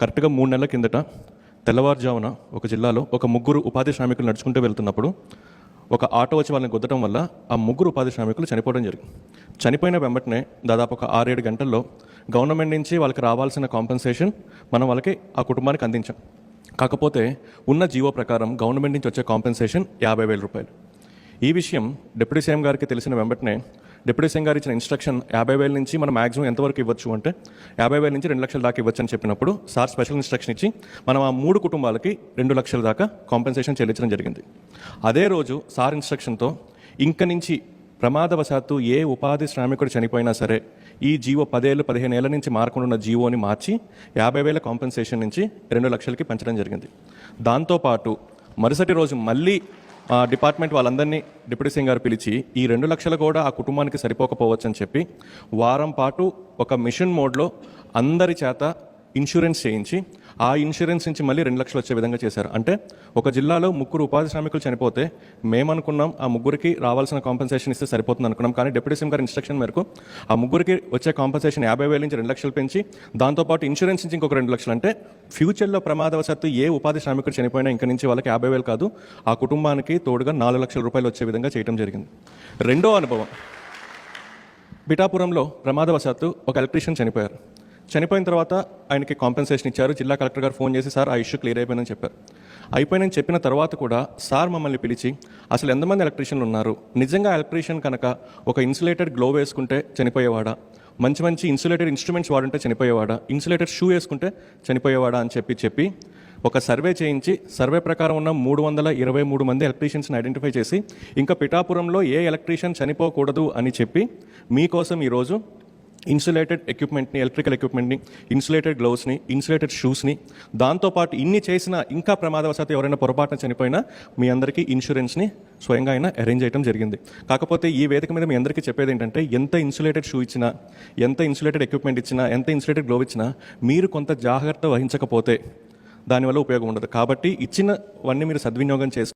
కరెక్ట్గా 3 నెలల కిందట తెల్లవారుజామున ఒక జిల్లాలో ఒక ముగ్గురు ఉపాధి శ్రామికులు నడుచుకుంటూ వెళ్తున్నప్పుడు ఒక ఆటో వచ్చి వాళ్ళని గుద్దడం వల్ల ఆ ముగ్గురు ఉపాధి శ్రామికులు చనిపోవడం జరిగింది. చనిపోయిన వెంబటనే దాదాపు ఒక 6-7 గంటల్లో గవర్నమెంట్ నుంచి వాళ్ళకి రావాల్సిన కాంపెన్సేషన్ మనం వాళ్ళకి ఆ కుటుంబానికి అందించాం. కాకపోతే ఉన్న జీవో ప్రకారం గవర్నమెంట్ నుంచి వచ్చే కాంపెన్సేషన్ 50,000 రూపాయలు. ఈ విషయం డిప్యూటీ సీఎం గారికి తెలిసిన వెంబటనే డిప్యూటీ సీఎం గారు ఇచ్చిన ఇన్స్ట్రక్షన్ 50,000 నుంచి మనం మ్యాక్సిమం ఎంతవరకు ఇవ్వచ్చు అంటే 50,000 నుంచి 2 లక్షల దాకా ఇవ్వచ్చు అని చెప్పినప్పుడు సార్ స్పెషల్ ఇన్స్ట్రక్షన్ ఇచ్చి మనం ఆ 3 కుటుంబాలకి 2 లక్షల దాకా కాంపెన్సేషన్ చెల్లించడం జరిగింది. అదే రోజు సార్ ఇన్స్ట్రక్షన్తో ఇంక నుంచి ప్రమాదవశాత్తు ఏ ఉపాధి శ్రామికుడు చనిపోయినా సరే ఈ జీవో 10-15 ఏళ్ల నుంచి మారకుండా ఉన్న జీవోని మార్చి 50,000 కాంపెన్సేషన్ నుంచి 2 లక్షలకి పెంచడం జరిగింది. దాంతోపాటు మరుసటి రోజు మళ్ళీ డిపార్ట్మెంట్ వాళ్ళందరినీ డిప్యూటీ సీఎం గారు పిలిచి ఈ 2 లక్షలు కూడా ఆ కుటుంబానికి సరిపోకపోవచ్చు అని చెప్పి వారం పాటు ఒక మిషన్ మోడ్లో అందరి చేత ఇన్సూరెన్స్ చేయించి ఆ ఇన్సూరెన్స్ నుంచి మళ్ళీ 2 లక్షలు వచ్చే విధంగా చేశారు. అంటే ఒక జిల్లాలో 3 ఉపాధి శ్రామికులు చనిపోతే మేమనుకున్నాం ఆ ముగ్గురికి రావాల్సిన కాంపెన్సేషన్ ఇస్తే సరిపోతుంది అనుకున్నాం. కానీ డిప్యూటీ సీఎం గారి ఇన్స్ట్రక్షన్ మేరకు ఆ ముగ్గురికి వచ్చే కాంపెన్సేషన్ 50,000 నుంచి 2 లక్షలు పెంచి దాంతోపాటు ఇన్సూరెన్స్ నుంచి ఇంకొక 2 లక్షలు. అంటే ఫ్యూచర్లో ప్రమాదవశాత్తు ఏ ఉపాధి శ్రామికుడు చనిపోయినా ఇంక నుంచి వాళ్ళకి 50,000 కాదు ఆ కుటుంబానికి తోడుగా 4 లక్షల రూపాయలు వచ్చే విధంగా చేయడం జరిగింది. రెండో అనుభవం, పిఠాపురంలో ప్రమాదవశాత్తు ఒక ఎలక్ట్రీషియన్ చనిపోయారు. చనిపోయిన తర్వాత ఆయనకి కాంపెన్సేషన్ ఇచ్చారు. జిల్లా కలెక్టర్ గారు ఫోన్ చేసి సార్ ఆ ఇష్యూ క్లియర్ అయిపోయిందని చెప్పారు. అయిపోయిందని చెప్పిన తర్వాత కూడా సార్ మమ్మల్ని పిలిచి అసలు ఎంతమంది ఎలక్ట్రీషియన్లు ఉన్నారు, నిజంగా ఎలక్ట్రీషియన్ కనుక ఒక ఇన్సులేటెడ్ గ్లో వేసుకుంటే చనిపోయేవాడా, మంచి మంచి ఇన్సులేటెడ్ ఇన్స్ట్రుమెంట్స్ వాడుంటే చనిపోయేవాడా, ఇన్సులేటెడ్ షూ వేసుకుంటే చనిపోయేవాడా అని చెప్పి ఒక సర్వే చేయించి సర్వే ప్రకారం ఉన్న 323 మంది ఎలక్ట్రీషియన్స్ని ఐడెంటిఫై చేసి ఇంకా పిఠాపురంలో ఏ ఎలక్ట్రీషియన్ చనిపోకూడదు అని చెప్పి మీకోసం ఈరోజు ఇన్సులేటెడ్ ఎక్విప్మెంట్ని, ఎలక్ట్రికల్ ఎక్విప్మెంట్ని, ఇన్సులేటెడ్ గ్లౌస్ని, ఇన్సులేటెడ్ షూస్ని, దాంతోపాటు ఇన్ని చేసినా ఇంకా ప్రమాదవశాత్తు ఎవరైనా పొరపాటున చనిపోయినా మీ అందరికీ ఇన్సూరెన్స్ని స్వయంగా ఆయన అరేంజ్ చేయడం జరిగింది. కాకపోతే ఈ వేదిక మీద మీ అందరికీ చెప్పేది ఏంటంటే ఎంత ఇన్సులేటెడ్ షూ ఇచ్చినా, ఎంత ఇన్సులేటెడ్ ఎక్విప్మెంట్ ఇచ్చినా, ఎంత ఇన్సులేటెడ్ గ్లౌ ఇచ్చినా మీరు కొంత జాగ్రత్త వహించకపోతే దానివల్ల ఉపయోగం ఉండదు. కాబట్టి ఇచ్చినవన్నీ మీరు సద్వినియోగం చేసుకో.